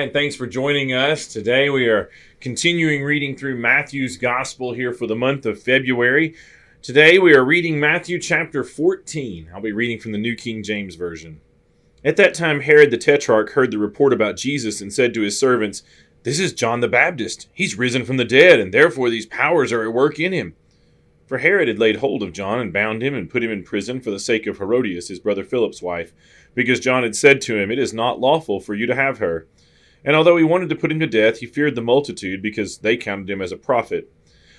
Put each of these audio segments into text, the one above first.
right, thanks for joining us. Today we are continuing reading through Matthew's Gospel here for the month of February. Today we are reading Matthew chapter 14. I'll be reading from the New King James Version. At that time Herod the Tetrarch heard the report about Jesus and said to his servants, "This is John the Baptist. He's risen from the dead, and therefore these powers are at work in him." For Herod had laid hold of John and bound him and put him in prison for the sake of Herodias, his brother Philip's wife, because John had said to him, "It is not lawful for you to have her." And although he wanted to put him to death, he feared the multitude, because they counted him as a prophet.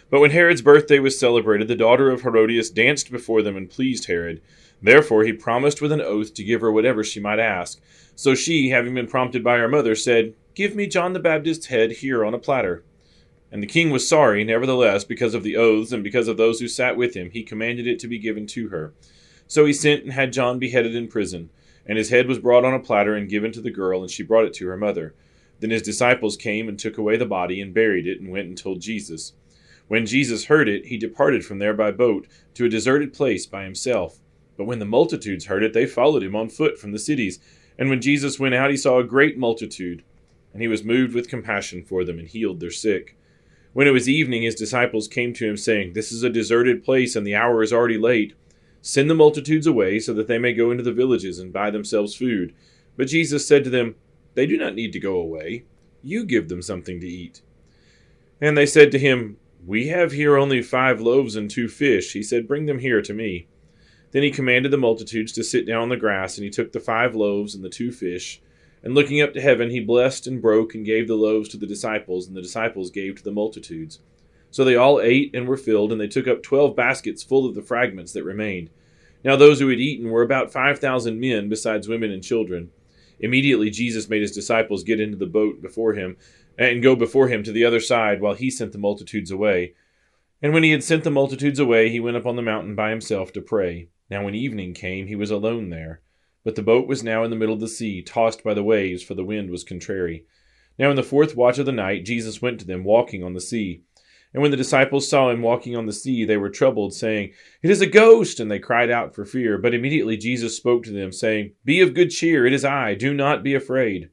But when Herod's birthday was celebrated, the daughter of Herodias danced before them and pleased Herod. Therefore he promised with an oath to give her whatever she might ask. So she, having been prompted by her mother, said, "Give me John the Baptist's head here on a platter." And the king was sorry, nevertheless, because of the oaths and because of those who sat with him, he commanded it to be given to her. So he sent and had John beheaded in prison. And his head was brought on a platter and given to the girl, and she brought it to her mother. Then his disciples came and took away the body and buried it and went and told Jesus. When Jesus heard it, he departed from there by boat to a deserted place by himself. But when the multitudes heard it, they followed him on foot from the cities. And when Jesus went out, he saw a great multitude, and he was moved with compassion for them and healed their sick. When it was evening, his disciples came to him, saying, "This is a deserted place, and the hour is already late. Send the multitudes away, so that they may go into the villages and buy themselves food." But Jesus said to them, "They do not need to go away. You give them something to eat." And they said to him, "We have here only 5 loaves and 2 fish." He said, "Bring them here to me." Then he commanded the multitudes to sit down on the grass, and he took the 5 loaves and the 2 fish, and looking up to heaven, he blessed and broke and gave the loaves to the disciples, and the disciples gave to the multitudes. So they all ate and were filled, and they took up 12 baskets full of the fragments that remained. Now those who had eaten were about 5,000 men, besides women and children. Immediately Jesus made his disciples get into the boat before him, and go before him to the other side, while he sent the multitudes away. And when he had sent the multitudes away, he went up on the mountain by himself to pray. Now when evening came, he was alone there. But the boat was now in the middle of the sea, tossed by the waves, for the wind was contrary. Now in the 4th watch of the night, Jesus went to them, walking on the sea. And when the disciples saw him walking on the sea, they were troubled, saying, "It is a ghost!" And they cried out for fear. But immediately Jesus spoke to them, saying, "Be of good cheer, it is I, do not be afraid."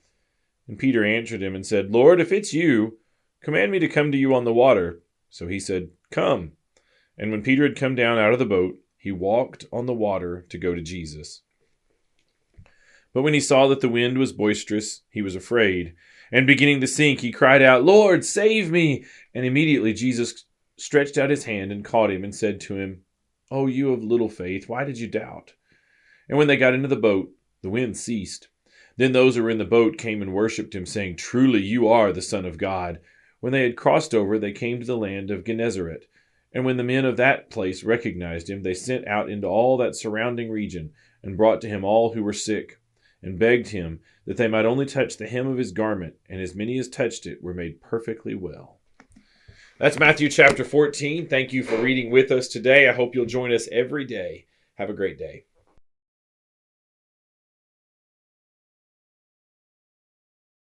And Peter answered him and said, "Lord, if it's you, command me to come to you on the water." So he said, "Come." And when Peter had come down out of the boat, he walked on the water to go to Jesus. But when he saw that the wind was boisterous, he was afraid. And beginning to sink, he cried out, "Lord, save me!" And immediately Jesus stretched out his hand and caught him and said to him, "O you of little faith, why did you doubt?" And when they got into the boat, the wind ceased. Then those who were in the boat came and worshipped him, saying, "Truly you are the Son of God." When they had crossed over, they came to the land of Gennesaret. And when the men of that place recognized him, they sent out into all that surrounding region, and brought to him all who were sick, and begged him that they might only touch the hem of his garment, and as many as touched it were made perfectly well. That's Matthew chapter 14. Thank you for reading with us today. I hope you'll join us every day. Have a great day.